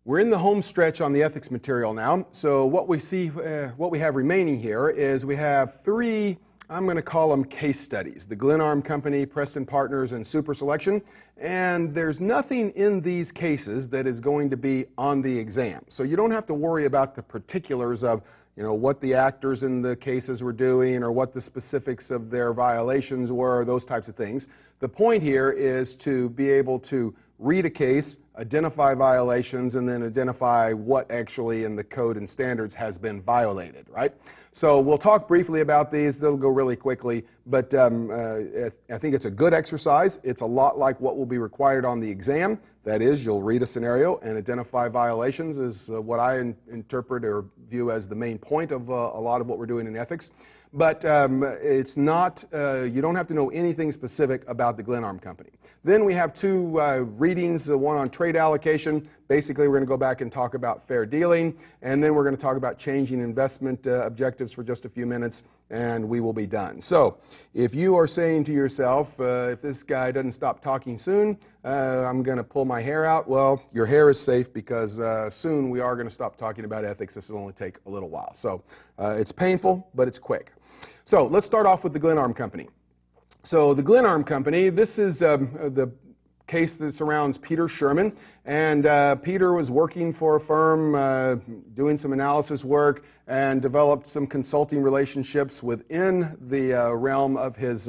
We're in the home stretch on the ethics material now. So what we have remaining here is we have three, I'm going to call them case studies: the Glenarm Company, Preston Partners, and Super Selection. And there's nothing in these cases that is going to be on the exam. So you don't have to worry about the particulars of, what the actors in the cases were doing or what the specifics of their violations were, those types of things. The point here is to be able to read a case, identify violations, and then identify what actually in the code and standards has been violated, right? So we'll talk briefly about these. They'll go really quickly, but I think it's a good exercise. It's a lot like what will be required on the exam. That is, you'll read a scenario and identify violations is what I interpret or view as the main point of a lot of what we're doing in ethics. But it's not, you don't have to know anything specific about the Glenarm Company. Then we have two readings, one on trade allocation. Basically, we're going to go back and talk about fair dealing, and then we're going to talk about changing investment objectives for just a few minutes, and we will be done. So if you are saying to yourself, if this guy doesn't stop talking soon, I'm going to pull my hair out, well, your hair is safe because soon we are going to stop talking about ethics. This will only take a little while. So it's painful, but it's quick. So let's start off with the Glenarm Company. So the Glenarm Company, this is the case that surrounds Peter Sherman. And Peter was working for a firm, doing some analysis work, and developed some consulting relationships within the realm of his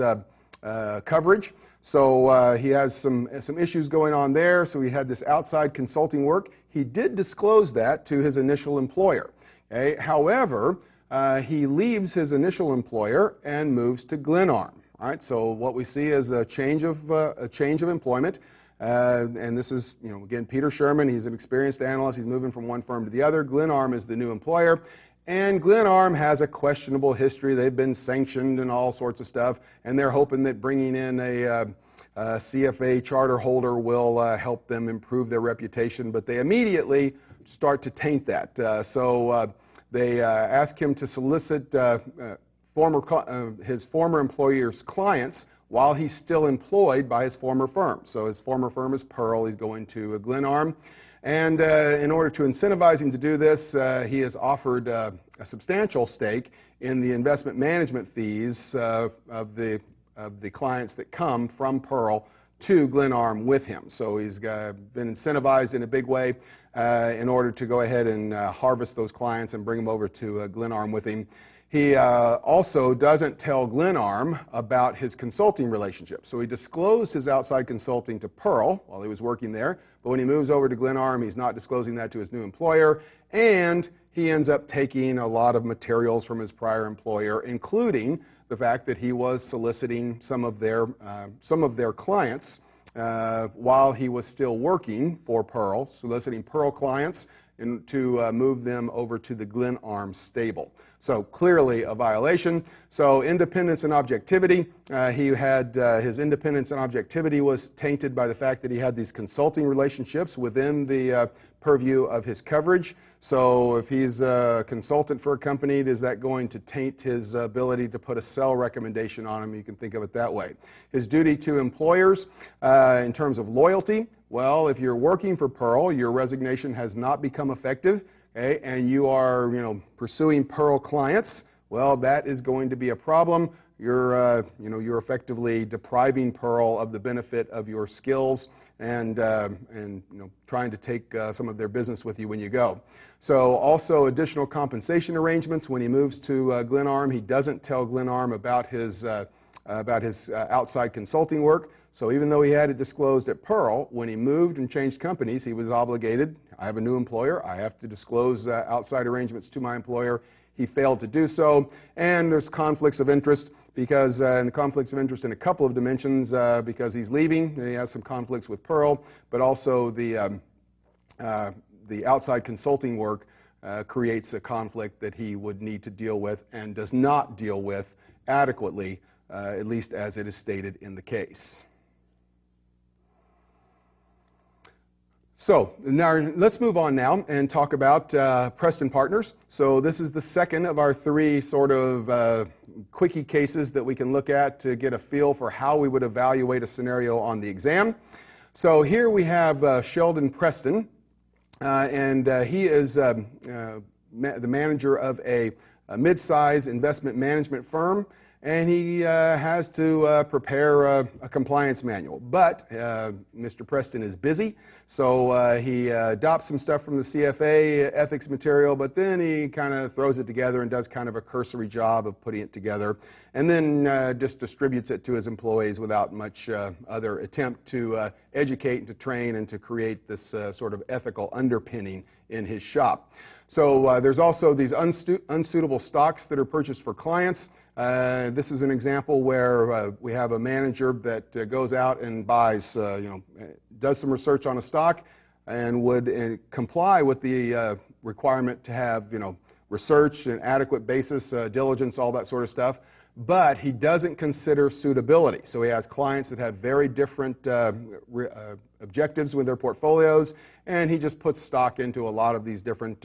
coverage. So he has some issues going on there. So he had this outside consulting work. He did disclose that to his initial employer. Okay? However, he leaves his initial employer and moves to Glenarm. All right, so what we see is a change of employment, and this is, again, Peter Sherman. He's an experienced analyst. He's moving from one firm to the other. Glenarm is the new employer, and Glenarm has a questionable history. They've been sanctioned and all sorts of stuff, and they're hoping that bringing in a CFA charter holder will help them improve their reputation, but they immediately start to taint that. They ask him to solicit his former employer's clients while he's still employed by his former firm. So his former firm is Pearl. He's going to Glenarm. And in order to incentivize him to do this, he has offered a substantial stake in the investment management fees of the clients that come from Pearl to Glenarm with him. So he's been incentivized in a big way in order to go ahead and harvest those clients and bring them over to Glenarm with him. He also doesn't tell Glenarm about his consulting relationship. So he disclosed his outside consulting to Pearl while he was working there, but when he moves over to Glenarm, he's not disclosing that to his new employer, and he ends up taking a lot of materials from his prior employer, including the fact that he was soliciting some of their clients while he was still working for Pearl, soliciting Pearl clients to move them over to the Glenarm stable. So clearly a violation. So independence and objectivity. He had his independence and objectivity was tainted by the fact that he had these consulting relationships within the purview of his coverage. So if he's a consultant for a company, is that going to taint his ability to put a sell recommendation on him? You can think of it that way. His duty to employers in terms of loyalty. Well, if you're working for Pearl, your resignation has not become effective, okay, and you are, pursuing Pearl clients, well, that is going to be a problem. You're effectively depriving Pearl of the benefit of your skills and trying to take some of their business with you when you go. So also additional compensation arrangements. When he moves to Glenarm, he doesn't tell Glenarm about his outside consulting work. So even though he had it disclosed at Pearl, when he moved and changed companies, he was obligated. I have a new employer. I have to disclose outside arrangements to my employer. He failed to do so. And there's conflicts of interest because and the conflicts of interest in a couple of dimensions because he's leaving. He has some conflicts with Pearl, but also the outside consulting work creates a conflict that he would need to deal with and does not deal with adequately, at least as it is stated in the case. So now let's move on now and talk about Preston Partners. So this is the second of our three sort of quickie cases that we can look at to get a feel for how we would evaluate a scenario on the exam. So here we have Sheldon Preston. He is the manager of a mid-size investment management firm, and he has to prepare a compliance manual. But Mr. Preston is busy, so he adopts some stuff from the CFA ethics material, but then he kind of throws it together and does kind of a cursory job of putting it together, and then just distributes it to his employees without much other attempt to educate and to train and to create this sort of ethical underpinning in his shop. So there's also these unsuitable stocks that are purchased for clients. This is an example where we have a manager that goes out and buys, does some research on a stock and would comply with the requirement to have, research and adequate basis, diligence, all that sort of stuff. But he doesn't consider suitability. So he has clients that have very different objectives with their portfolios, and he just puts stock into a lot of these different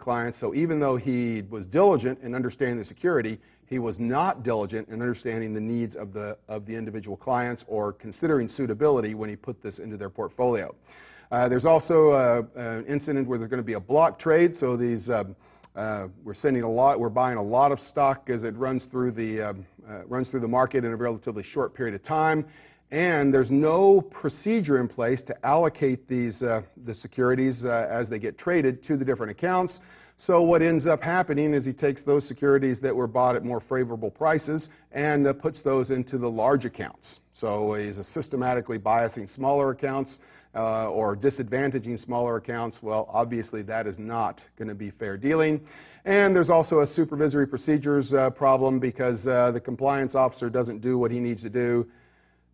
clients. So even though he was diligent in understanding the security, he was not diligent in understanding the needs of the individual clients or considering suitability when he put this into their portfolio. There's also an incident where there's going to be a block trade. So these we're buying a lot of stock as it runs through the market in a relatively short period of time, and there's no procedure in place to allocate the securities as they get traded to the different accounts. So what ends up happening is he takes those securities that were bought at more favorable prices and puts those into the large accounts. So he's systematically biasing smaller accounts or disadvantaging smaller accounts. Well, obviously that is not going to be fair dealing. And there's also a supervisory procedures problem because the compliance officer doesn't do what he needs to do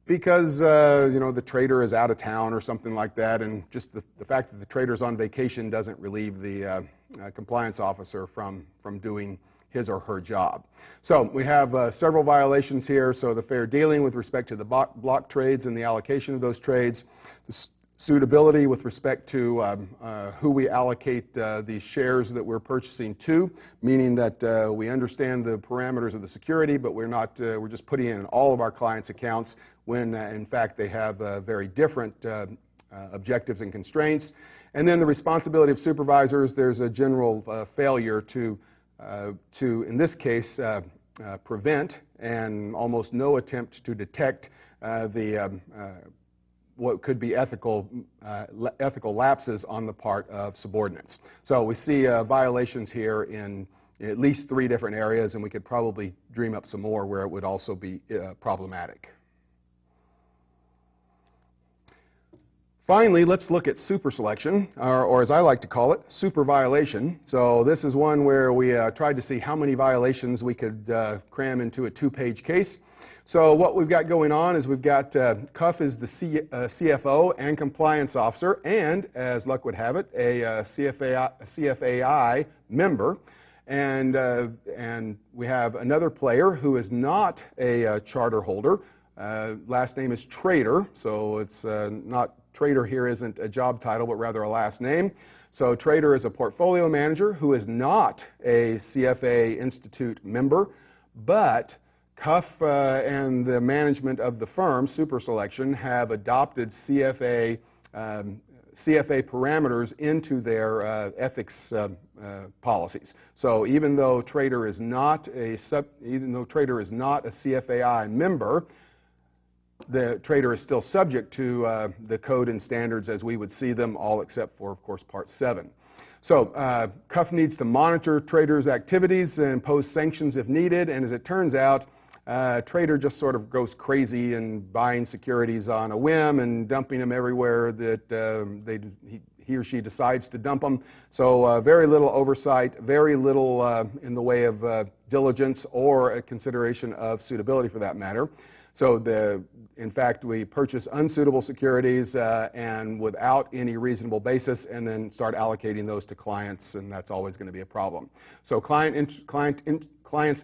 because the trader is out of town or something like that, and just the fact that the trader's on vacation doesn't relieve the compliance officer from doing his or her job. So we have several violations here. So the fair dealing with respect to the block trades and the allocation of those trades, the suitability with respect to who we allocate these shares that we're purchasing to, meaning that we understand the parameters of the security, but we're just putting in all of our clients' accounts when in fact they have very different objectives and constraints. And then the responsibility of supervisors, there's a general failure to in this case, prevent and almost no attempt to detect what could be ethical lapses on the part of subordinates. So we see violations here in at least 3 different areas, and we could probably dream up some more where it would also be problematic. Finally, let's look at super selection, or as I like to call it, super violation. So this is one where we tried to see how many violations we could cram into a 2-page case. So what we've got going on is we've got Cuff is the CFO and compliance officer, and as luck would have it, a CFAI member. And we have another player who is not a charter holder. Last name is Trader, so it's not Trader here isn't a job title, but rather a last name. So Trader is a portfolio manager who is not a CFA Institute member, but Cuff and the management of the firm, Super Selection, have adopted CFA parameters into their ethics policies. So even though Trader is not a CFAI member, the trader is still subject to the code and standards as we would see them, all except for, of course, Part 7. So Cuff needs to monitor traders' activities and impose sanctions if needed, and as it turns out, trader just sort of goes crazy and buying securities on a whim and dumping them everywhere that he or she decides to dump them. So very little oversight, very little in the way of diligence or a consideration of suitability for that matter. So in fact, we purchase unsuitable securities and without any reasonable basis, and then start allocating those to clients, and that's always going to be a problem. So client's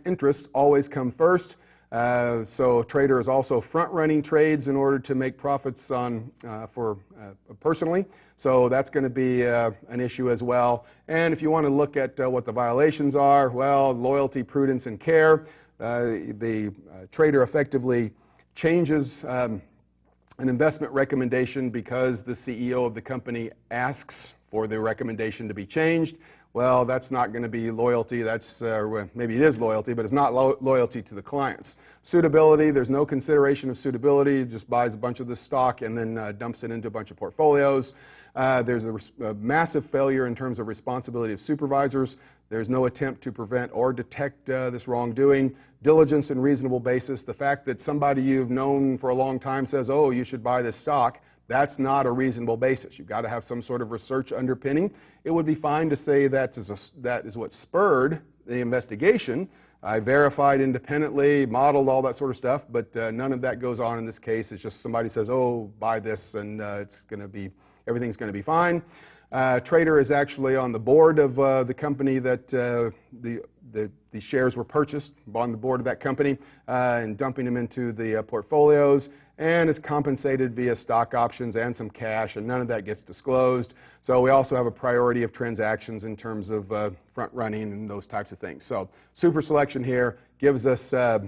interests always come first. So trader is also front-running trades in order to make profits personally. So that's going to be an issue as well. And if you want to look at what the violations are, well, loyalty, prudence, and care. The trader effectively changes an investment recommendation because the CEO of the company asks for the recommendation to be changed, well, that's not going to be loyalty. That's, well, maybe it is loyalty, but it's not loyalty to the clients. Suitability, there's no consideration of suitability. It just buys a bunch of this stock and then dumps it into a bunch of portfolios. There's a massive failure in terms of responsibility of supervisors. There's no attempt to prevent or detect this wrongdoing. Diligence and reasonable basis. The fact that somebody you've known for a long time says, oh, you should buy this stock, that's not a reasonable basis. You've got to have some sort of research underpinning. It would be fine to say that is what spurred the investigation. I verified independently, modeled all that sort of stuff, but none of that goes on in this case. It's just somebody says, oh, buy this, and everything's going to be fine. Trader is actually on the board of the company that the shares were purchased, on the board of that company, and dumping them into the portfolios, and is compensated via stock options and some cash, and none of that gets disclosed. So we also have a priority of transactions in terms of front running and those types of things. So super selection here gives us,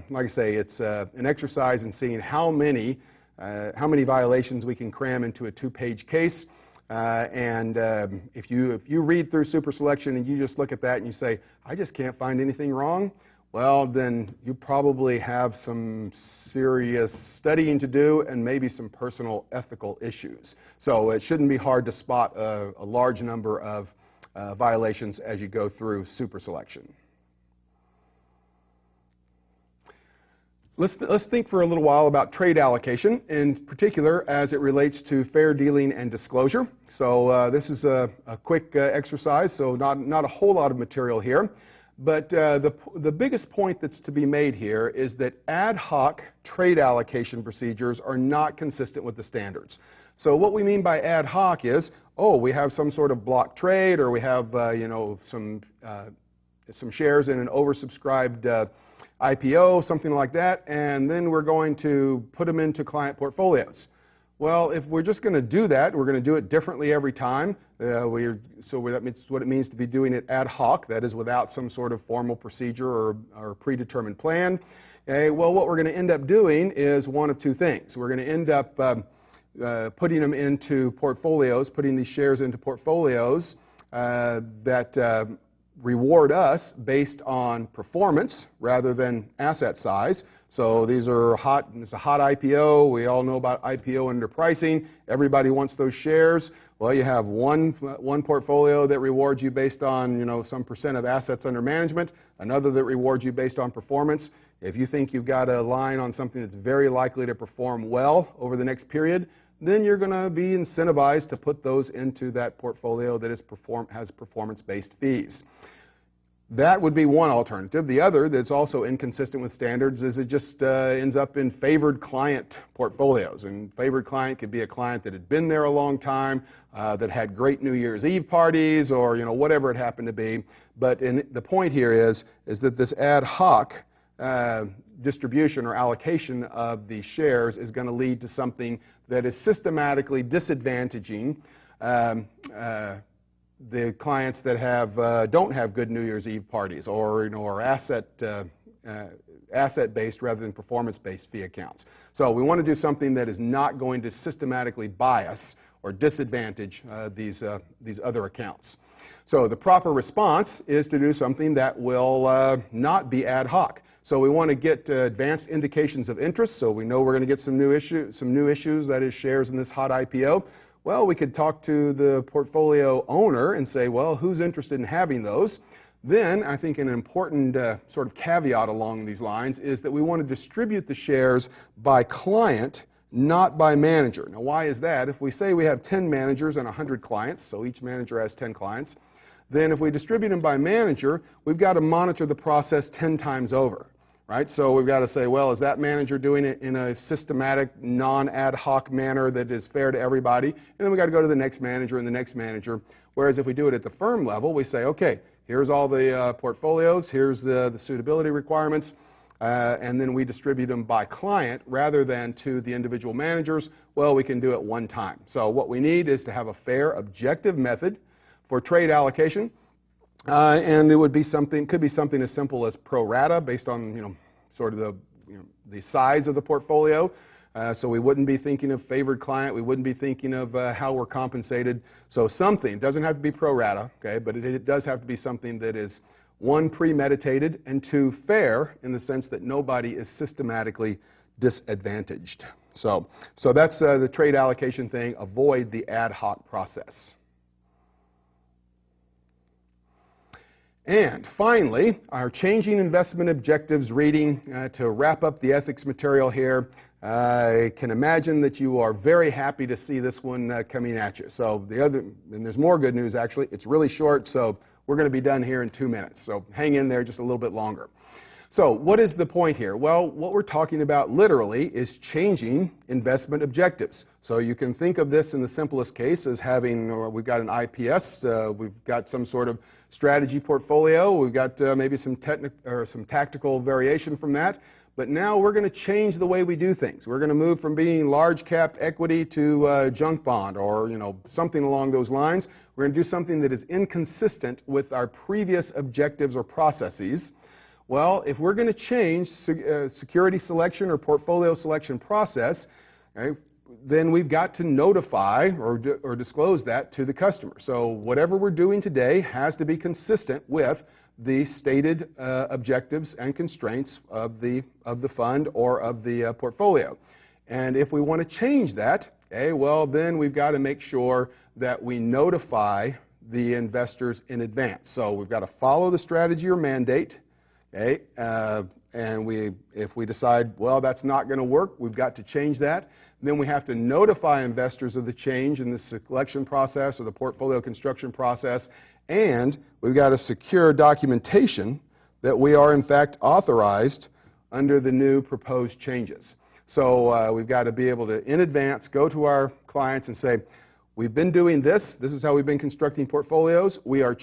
like I say, it's an exercise in seeing how many violations we can cram into a two-page case. If you read through super selection and you just look at that and you say, I just can't find anything wrong, well, then you probably have some serious studying to do and maybe some personal ethical issues. So it shouldn't be hard to spot a large number of violations as you go through super selection. Let's think for a little while about trade allocation, in particular as it relates to fair dealing and disclosure. So this is a quick exercise, so not a whole lot of material here. But the biggest point that's to be made here is that ad hoc trade allocation procedures are not consistent with the standards. So what we mean by ad hoc is, oh, we have some sort of block trade, or we have some shares in an oversubscribed IPO, something like that, and then we're going to put them into client portfolios. Well, if we're just going to do that, we're going to do it differently every time. That's what it means to be doing it ad hoc, that is without some sort of formal procedure or predetermined plan. Well, what we're going to end up doing is one of two things. We're going to end up putting them into portfolios, putting these shares into portfolios that reward us based on performance rather than asset size. So these are it's a hot IPO. We all know about IPO underpricing. Everybody wants those shares. Well, you have one portfolio that rewards you based on some percent of assets under management, another that rewards you based on performance. If you think you've got a line on something that's very likely to perform well over the next period, then you're going to be incentivized to put those into that portfolio that has performance-based fees. That would be one alternative. The other that's also inconsistent with standards is it just ends up in favored client portfolios. And favored client could be a client that had been there a long time, that had great New Year's Eve parties, or whatever it happened to be. But the point here is that this ad hoc distribution or allocation of the shares is going to lead to something that is systematically disadvantaging the clients that don't have good New Year's Eve parties, or are asset-based rather than performance-based fee accounts. So we want to do something that is not going to systematically bias or disadvantage these other accounts. So the proper response is to do something that will not be ad hoc. So we want to get advanced indications of interest, so we know we're going to get some new issues, that is shares in this hot IPO. Well, we could talk to the portfolio owner and say, well, who's interested in having those? Then I think an important sort of caveat along these lines is that we want to distribute the shares by client, not by manager. Now, why is that? If we say we have 10 managers and 100 clients, so each manager has 10 clients, then if we distribute them by manager, we've got to monitor the process 10 times over. Right? So we've got to say, well, is that manager doing it in a systematic, non-ad hoc manner that is fair to everybody? And then we've got to go to the next manager and the next manager. Whereas if we do it at the firm level, we say, okay, here's all the portfolios, here's the suitability requirements, and then we distribute them by client rather than to the individual managers. Well, we can do it one time. So what we need is to have a fair, objective method for trade allocation. And it would be could be something as simple as pro rata, based on sort of the size of the portfolio. So we wouldn't be thinking of favored client. We wouldn't be thinking of how we're compensated. So something, doesn't have to be pro rata, okay, but it does have to be something that is, one, premeditated, and two, fair in the sense that nobody is systematically disadvantaged. So that's the trade allocation thing. Avoid the ad hoc process. And finally, our changing investment objectives reading to wrap up the ethics material here. I can imagine that you are very happy to see this one coming at you. So and there's more good news actually. It's really short, so we're going to be done here in 2 minutes. So hang in there just a little bit longer. So what is the point here? Well, what we're talking about literally is changing investment objectives. So you can think of this in the simplest case as having, or we've got an IPS, we've got some sort of strategy portfolio, we've got maybe some tactical variation from that, but now we're going to change the way we do things. We're going to move from being large cap equity to junk bond, or something along those lines. We're going to do something that is inconsistent with our previous objectives or processes. Well, if we're going to change security selection or portfolio selection process, okay, then we've got to notify or disclose that to the customer. So whatever we're doing today has to be consistent with the stated objectives and constraints of the fund or of the portfolio. And if we want to change that, okay, well, then we've got to make sure that we notify the investors in advance. So we've got to follow the strategy or mandate. Okay, and if we decide, well, that's not going to work, we've got to change that. Then we have to notify investors of the change in the selection process or the portfolio construction process, and we've got to secure documentation that we are in fact authorized under the new proposed changes. So we've got to be able to, in advance, go to our clients and say, we've been doing this. This is how we've been constructing portfolios. We are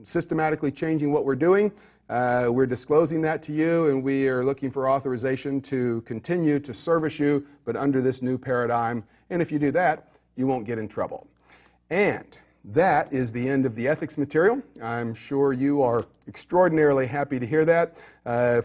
systematically changing what we're doing. We're disclosing that to you, and we are looking for authorization to continue to service you, but under this new paradigm. And if you do that, you won't get in trouble. And that is the end of the ethics material. I'm sure you are extraordinarily happy to hear that.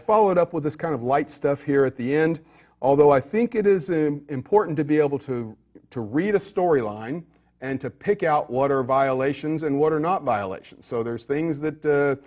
Followed up with this kind of light stuff here at the end, although I think it is important to be able to read a storyline and to pick out what are violations and what are not violations. So there's things that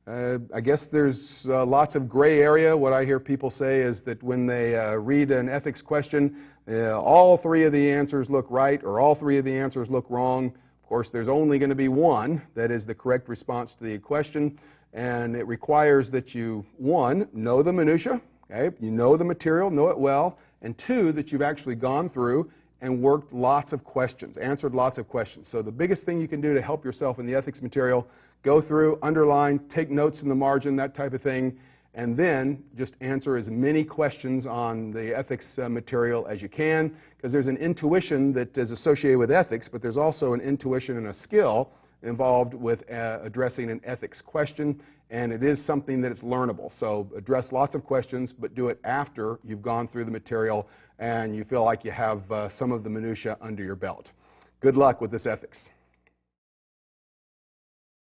I guess there's lots of gray area. What I hear people say is that when they read an ethics question, all three of the answers look right or all three of the answers look wrong. Of course, there's only going to be one that is the correct response to the question, and it requires that you, one, know the minutia, okay? You know the material, know it well, and two, that you've actually gone through and worked lots of questions, answered lots of questions. So the biggest thing you can do to help yourself in the ethics material, go through, underline, take notes in the margin, that type of thing, and then just answer as many questions on the ethics material as you can, because there's an intuition that is associated with ethics, but there's also an intuition and a skill involved with addressing an ethics question, and it is something that is learnable. So address lots of questions, but do it after you've gone through the material and you feel like you have some of the minutia under your belt. Good luck with this ethics.